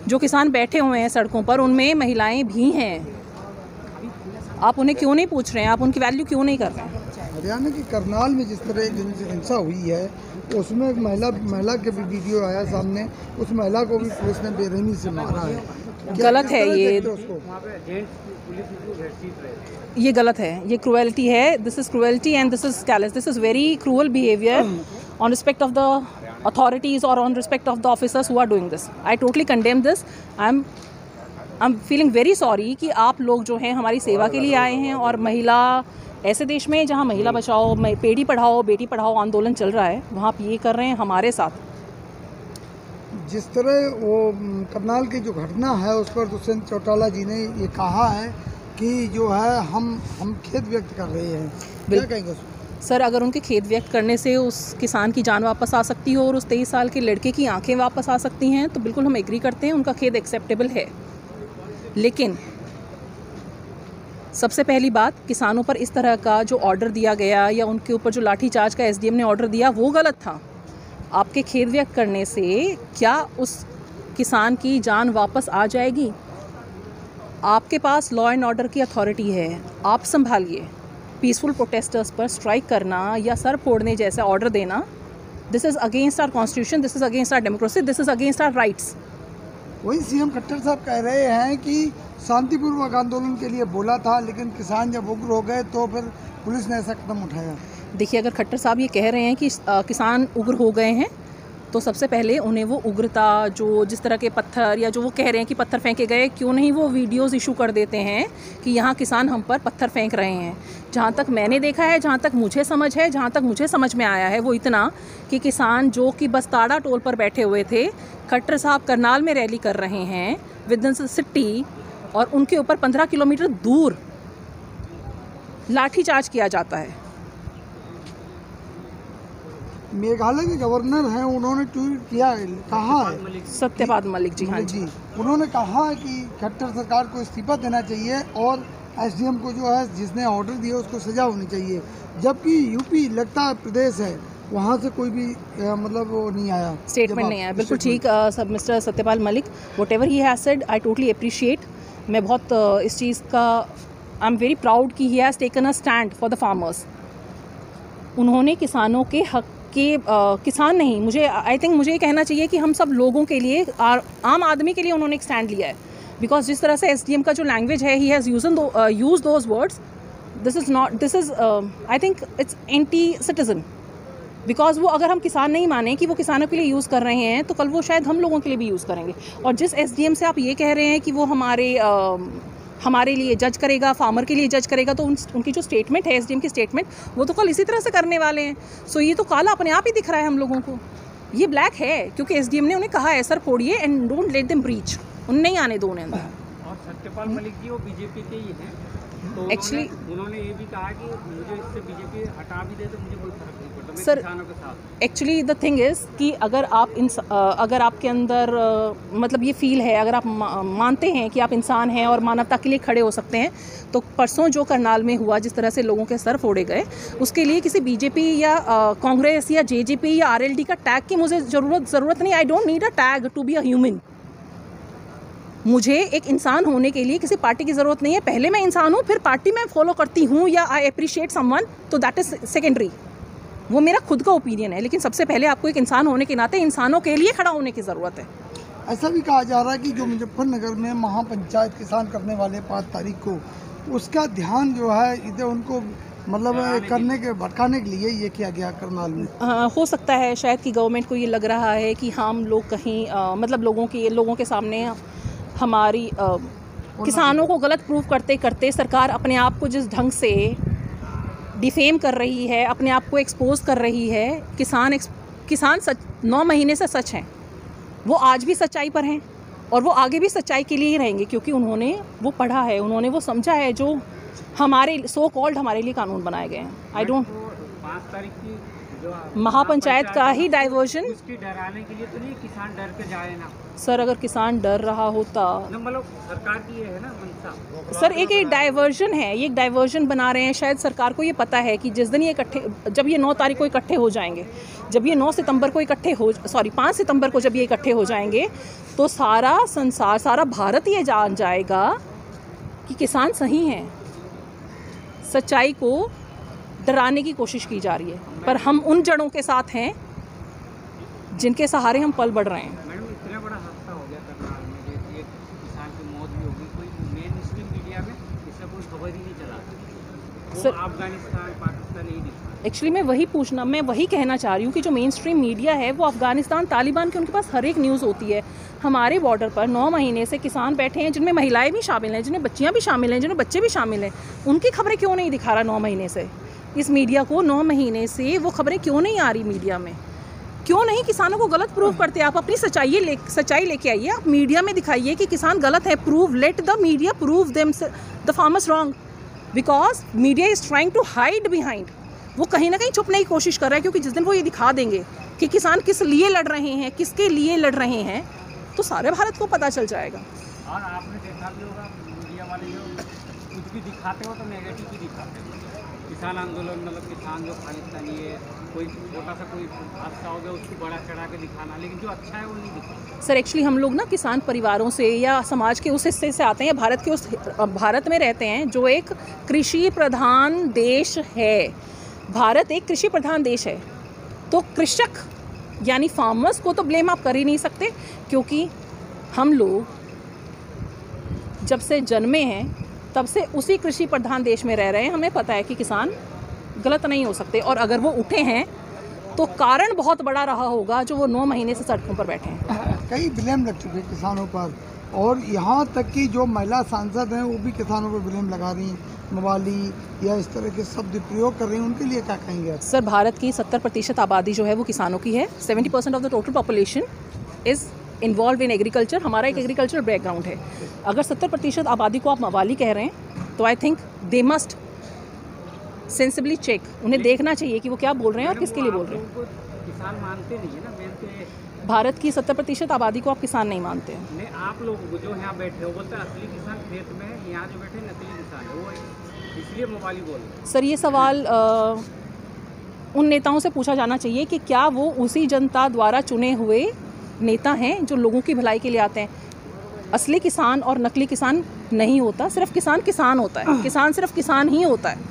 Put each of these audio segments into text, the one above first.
जो किसान बैठे हुए हैं सड़कों पर उनमें महिलाएं भी हैं। आप उन्हें क्यों नहीं पूछ रहे हैं? आप उनकी वैल्यू क्यों नहीं कर रहे हैं? हरियाणा की करनाल में जिस तरह एक हिंसा हुई है, उसमें एक महिला के भी वीडियो आया सामने, उस महिला को भी पुलिस ने बेरहमी से मारा है। गलत है ये गलत है, ये क्रूएलिटी है। This is cruelty and this is callous, this is very cruel behaviour on respect of the authorities or on respect of the officers who are doing this. I totally condemn this. I'm feeling very sorry कि आप लोग जो हैं हमारी सेवा के लिए आए हैं, और महिला ऐसे देश में जहाँ महिला बचाओ बेटी पढ़ाओ बेटी पढ़ाओ आंदोलन चल रहा है, वहाँ आप ये कर रहे हैं हमारे साथ। जिस तरह वो करनाल की जो घटना है उस पर दुष्यंत चौटाला जी ने ये कहा है कि जो है हम खेद व्यक्त कर रहे हैं, क्या कहेंगे उसमें? सर, अगर उनके खेद व्यक्त करने से उस किसान की जान वापस आ सकती हो और उस 23 साल के लड़के की आंखें वापस आ सकती हैं तो बिल्कुल हम एग्री करते हैं, उनका खेद एक्सेप्टेबल है। लेकिन सबसे पहली बात, किसानों पर इस तरह का जो ऑर्डर दिया गया या उनके ऊपर जो लाठीचार्ज का एसडीएम ने ऑर्डर दिया वो गलत था। आपके खेद व्यक्त करने से क्या उस किसान की जान वापस आ जाएगी? आपके पास लॉ एंड ऑर्डर की अथॉरिटी है, आप संभालिए। पीसफुल प्रोटेस्टर्स पर स्ट्राइक करना या सर फोड़ने जैसा ऑर्डर देना, this is against our constitution, this is against our democracy, this is against our rights. वही सीएम खट्टर साहब कह रहे हैं कि शांतिपूर्वक आंदोलन के लिए बोला था, लेकिन किसान जब उग्र हो गए तो फिर पुलिस ने ऐसा कदम उठाया। देखिए, अगर खट्टर साहब ये कह रहे हैं कि किसान उग्र हो गए हैं, तो सबसे पहले उन्हें वो उग्रता, जो जिस तरह के पत्थर या जो वो कह रहे हैं कि पत्थर फेंके गए, क्यों नहीं वो वीडियोस इशू कर देते हैं कि यहाँ किसान हम पर पत्थर फेंक रहे हैं। जहाँ तक मैंने देखा है, जहाँ तक मुझे समझ है, जहाँ तक मुझे समझ में आया है वो इतना कि किसान जो कि बस्ताड़ा टोल पर बैठे हुए थे, खट्टर साहब करनाल में रैली कर रहे हैं विद इन सिटी, और उनके ऊपर 15 किलोमीटर दूर लाठीचार्ज किया जाता है। मेघालय के गवर्नर हैं, उन्होंने ट्वीट किया है, कहा है सत्यपाल मलिक जी, हाँ जी, उन्होंने कहा है कि खट्टर सरकार को इस्तीफा देना चाहिए और एसडीएम को जो है जिसने ऑर्डर दिया उसको सजा होनी चाहिए। जबकि यूपी लगता प्रदेश है, वहाँ से कोई भी मतलब वो नहीं आया, स्टेटमेंट नहीं आया। बिल्कुल ठीक सब mister Satyapal Malik, what ever he has said I totally appreciate. मैं बहुत इस चीज़ का आई एम वेरी प्राउड कि he has taken a stand for the farmers. उन्होंने किसानों के हक के किसान नहीं, मुझे आई थिंक मुझे ये कहना चाहिए कि हम सब लोगों के लिए, आम आदमी के लिए उन्होंने एक स्टैंड लिया है। बिकॉज जिस तरह से एसडीएम का जो लैंग्वेज है, he has use those words, this is I think it's anti citizen. Because वो अगर हम किसान नहीं माने कि वो किसानों के लिए यूज़ कर रहे हैं, तो कल वो शायद हम लोगों के लिए भी यूज़ करेंगे। और जिस एसडीएम से आप ये कह रहे हैं कि वो हमारे लिए जज करेगा, फार्मर के लिए जज करेगा, तो उनकी जो स्टेटमेंट है, एसडीएम की स्टेटमेंट, वो तो कल इसी तरह से करने वाले हैं। सो ये तो काला अपने आप ही दिख रहा है हम लोगों को, ये ब्लैक है, क्योंकि एसडीएम ने उन्हें कहा है सर फोड़िए and don't let them breach, उन्हें नहीं आने दो उन्हें अंदर। और सत्यपाल मलिक जी वो बीजेपी के ही हैं, तो एक्चुअली उन्होंने ये भी कहा कि मुझे इससे बीजेपी हटा भी दे तो मुझे कोई फर्क नहीं पड़ता, मैं सर, किसानों के साथ। एक्चुअली द थिंग इज़ कि अगर आपके अंदर मतलब ये फील है, अगर आप मानते हैं कि आप इंसान हैं और मानवता के लिए खड़े हो सकते हैं, तो परसों जो करनाल में हुआ, जिस तरह से लोगों के सर फोड़े गए, उसके लिए किसी बीजेपी या कांग्रेस या जेजेपी या आरएलडी का टैग की मुझे ज़रूरत नहीं। I don't need a tag to be a human. मुझे एक इंसान होने के लिए किसी पार्टी की ज़रूरत नहीं है। पहले मैं इंसान हूँ, फिर पार्टी मैं फॉलो करती हूँ या आई अप्रिशिएट समवन, तो दैट इज़ सेकेंडरी, वो मेरा खुद का ओपिनियन है। लेकिन सबसे पहले आपको एक इंसान होने के नाते इंसानों के लिए खड़ा होने की ज़रूरत है। ऐसा भी कहा जा रहा है कि जो मुजफ्फरनगर में महापंचायत किसान करने वाले 5 तारीख को, उसका ध्यान जो है इधर उनको मतलब करने के भटकाने के लिए ये किया गया करनाल में। हो सकता है शायद कि गवर्नमेंट को ये लग रहा है कि हम लोग कहीं मतलब लोगों के सामने हमारी किसानों को गलत प्रूव करते करते सरकार अपने आप को जिस ढंग से डिफेम कर रही है, अपने आप को एक्सपोज कर रही है। किसान सच 9 महीने से सच हैं, वो आज भी सच्चाई पर हैं और वो आगे भी सच्चाई के लिए ही रहेंगे, क्योंकि उन्होंने वो पढ़ा है, उन्होंने वो समझा है जो हमारे सो कॉल्ड हमारे लिए कानून बनाए गए हैं। आई डोंट 5 तारीख की महापंचायत का ही डाइवर्जन। उसकी डराने के लिए तो नहीं, किसान डर के जाए ना सर अगर किसान डर रहा होता, मतलब सरकार की ये है ना मंशा। सर एक डाइवर्जन है, ये एक डाइवर्जन बना रहे हैं। शायद सरकार को ये पता है कि जिस दिन ये इकट्ठे, जब ये 9 तारीख को इकट्ठे हो जाएंगे, जब ये 9 सितंबर को इकट्ठे हो, 5 सितंबर को जब ये इकट्ठे हो जाएंगे, तो सारा संसार, सारा भारत ये जान जाएगा कि किसान सही हैं। सच्चाई को डराने की कोशिश की जा रही है, पर हम उन जड़ों के साथ हैं जिनके सहारे हम पल बढ़ रहे हैं। मैडम इतना बड़ा हादसा हो गया करनाल में, जैसे एक किसान की मौत भी होगी, कोई मेन स्ट्रीम मीडिया में इसका कोई खबर ही नहीं चला, वो सर अफगानिस्तान पाकिस्तान ही दिखा। एक्चुअली मैं वही कहना चाह रही हूँ कि जो मेन स्ट्रीम मीडिया है वो अफगानिस्तान, तालिबान के उनके पास हर एक न्यूज़ होती है। हमारे बॉर्डर पर 9 महीने से किसान बैठे हैं, जिनमें महिलाएं भी शामिल हैं, जिनमें बच्चियाँ भी शामिल हैं, जिनमें बच्चे भी शामिल हैं। उनकी खबरें क्यों नहीं दिखा रहा 9 महीने से? इस मीडिया को 9 महीने से वो खबरें क्यों नहीं आ रही मीडिया में? क्यों नहीं किसानों को गलत प्रूव करते? आप अपनी सच्चाई लेके आइए, आप मीडिया में दिखाइए कि किसान गलत है। Prove, let the media prove them the farmers wrong, because media is trying to hide behind. वो कहीं ना कहीं छुपने की कोशिश कर रहा है, क्योंकि जिस दिन वो ये दिखा देंगे कि किसान किस लिए लड़ रहे हैं, किसके लिए लड़ रहे हैं, तो सारे भारत को पता चल जाएगा। और आपने देखा भी होगा मीडिया वाले जो कुछ भी दिखाते हो तो नेगेटिव ही दिखाते हो। किसान आंदोलन मतलब किसान जो खालिस्तानी है, कोई छोटा सा कोई हादसा हो गया उसको बड़ा चढ़ा के दिखाना, लेकिन जो अच्छा है वो नहीं दिखाना। सर एक्चुअली हम लोग ना किसान परिवारों से या समाज के उस हिस्से से आते हैं, भारत में रहते हैं जो एक कृषि प्रधान देश है। भारत एक कृषि प्रधान देश है, तो कृषक यानी फार्मर्स को तो ब्लेम आप कर ही नहीं सकते, क्योंकि हम लोग जब से जन्मे हैं तब से उसी कृषि प्रधान देश में रह रहे हैं। हमें पता है कि किसान गलत नहीं हो सकते, और अगर वो उठे हैं तो कारण बहुत बड़ा रहा होगा जो वो 9 महीने से सड़कों पर बैठे हैं। कई ब्लेम लग चुके हैं किसानों पर, और यहाँ तक कि जो महिला सांसद हैं वो भी किसानों पर ब्लेम लगा रही हैं, मवाली या इस तरह के शब्द प्रयोग कर रही हैं। उनके लिए क्या कहेंगे आप? सर भारत की 70% आबादी जो है वो किसानों की है। 70% of the total population is involve in agriculture. हमारा एक एग्रीकल्चर बैकग्राउंड है। अगर 70% आबादी को आप मवाली कह रहे हैं तो I think they must sensibly check. उन्हें देखना चाहिए कि वो क्या बोल रहे हैं और किसके लिए बोल रहे हैं। किसान मानते नहीं है ना, मेन भारत की 70% आबादी को आप किसान नहीं मानते हैं। नहीं, आप लोग जो यहाँ बैठे हो बोलते हैं असली किसान खेत में है, यहाँ जो बैठे नकली किसान है, वो इसलिए मवाली बोल रहे हैं। सर ये सवाल उन नेताओं से पूछा जाना चाहिए कि क्या वो उसी जनता द्वारा चुने हुए नेता हैं जो लोगों की भलाई के लिए आते हैं। असली किसान और नकली किसान नहीं होता, सिर्फ किसान किसान होता है। किसान सिर्फ किसान ही होता है।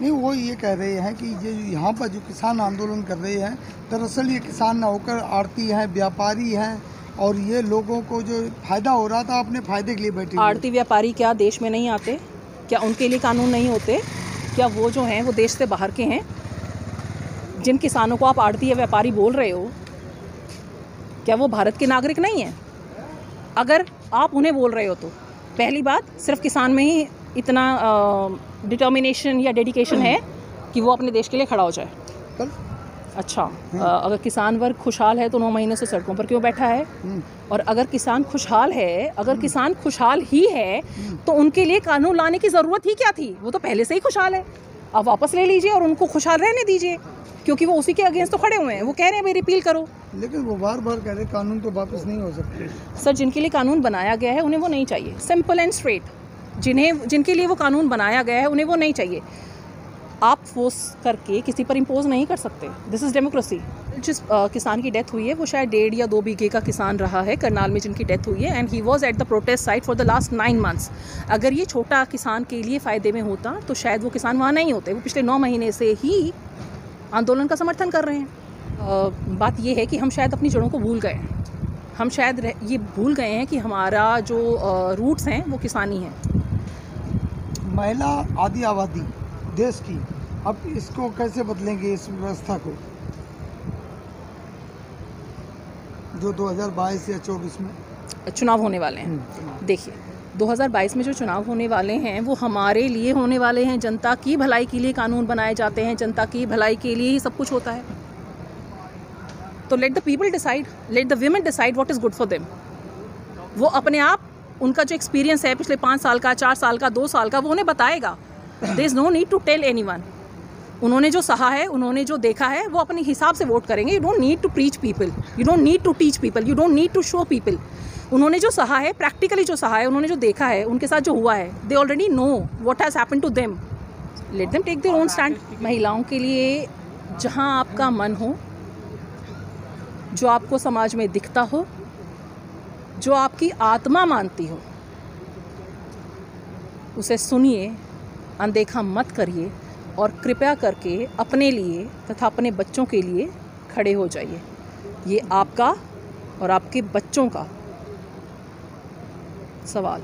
नहीं, वो ये कह रहे हैं कि ये यहाँ पर जो किसान आंदोलन कर रहे हैं, दरअसल ये किसान ना होकर आड़ती हैं, व्यापारी हैं, और ये लोगों को जो फायदा हो रहा था अपने फायदे के लिए बैठे। आड़ती व्यापारी क्या देश में नहीं आते? क्या उनके लिए कानून नहीं होते? क्या वो जो हैं वो देश से बाहर के हैं? जिन किसानों को आप आड़ती या व्यापारी बोल रहे हो, क्या वो भारत के नागरिक नहीं हैं? अगर आप उन्हें बोल रहे हो तो पहली बात, सिर्फ किसान में ही इतना डिटर्मिनेशन या डेडिकेशन है कि वो अपने देश के लिए खड़ा हो जाए। अच्छा, अगर किसान वर्ग खुशहाल है तो 9 महीने से सड़कों पर क्यों बैठा है? और अगर किसान खुशहाल है, अगर किसान खुशहाल ही है तो उनके लिए कानून लाने की ज़रूरत ही क्या थी? वो तो पहले से ही खुशहाल है। आप वापस ले लीजिए और उनको खुशहाल रहने दीजिए, क्योंकि वो उसी के अगेंस्ट तो खड़े हुए हैं। वो कह रहे हैं भाई रिपील करो, लेकिन वो बार बार कह रहे कानून तो वापस नहीं हो सकते। सर जिनके लिए कानून बनाया गया है उन्हें वो नहीं चाहिए। Simple and straight. जिनके लिए वो कानून बनाया गया है उन्हें वो नहीं चाहिए। आप फोर्स करके किसी पर इम्पोज नहीं कर सकते। This is democracy. जिस किसान की डेथ हुई है वो शायद 1.5 या 2 बीघे का किसान रहा है करनाल में जिनकी डेथ हुई है, and he was at the protest site for the last 9 months. अगर ये छोटा किसान के लिए फ़ायदे में होता तो शायद वो किसान वहाँ नहीं होते। वो पिछले 9 महीने से ही आंदोलन का समर्थन कर रहे हैं। बात ये है कि हम शायद अपनी जड़ों को भूल गए हैं। हम शायद ये भूल गए हैं कि हमारा जो रूट्स हैं वो किसानी हैं। महिला आधी आबादी देश की, अब इसको कैसे बदलेंगे इस व्यवस्था को, जो 2022 या 24 में चुनाव होने वाले हैं? देखिए 2022 में जो चुनाव होने वाले हैं वो हमारे लिए होने वाले हैं। जनता की भलाई के लिए कानून बनाए जाते हैं, जनता की भलाई के लिए ही सब कुछ होता है। तो let the people decide, let the women decide what is good for them. वो अपने आप, उनका जो एक्सपीरियंस है पिछले 5 साल का, 4 साल का, 2 साल का, वो उन्हें बताएगा। There is no need to tell anyone. उन्होंने जो सहा है, उन्होंने जो देखा है, वो अपने हिसाब से वोट करेंगे। You don't need to preach people, you don't need to teach people, you don't need to show people. उन्होंने जो सहा है, प्रैक्टिकली जो सहा है, उन्होंने जो देखा है, उनके साथ जो हुआ है, they already know what has happened to them. Let them take their own stand. महिलाओं के लिए जहाँ आपका मन हो, जो आपको समाज में दिखता हो, जो आपकी आत्मा मानती हो, उसे सुनिए, अनदेखा मत करिए और कृपया करके अपने लिए तथा अपने बच्चों के लिए खड़े हो जाइए। ये आपका और आपके बच्चों का सवाल।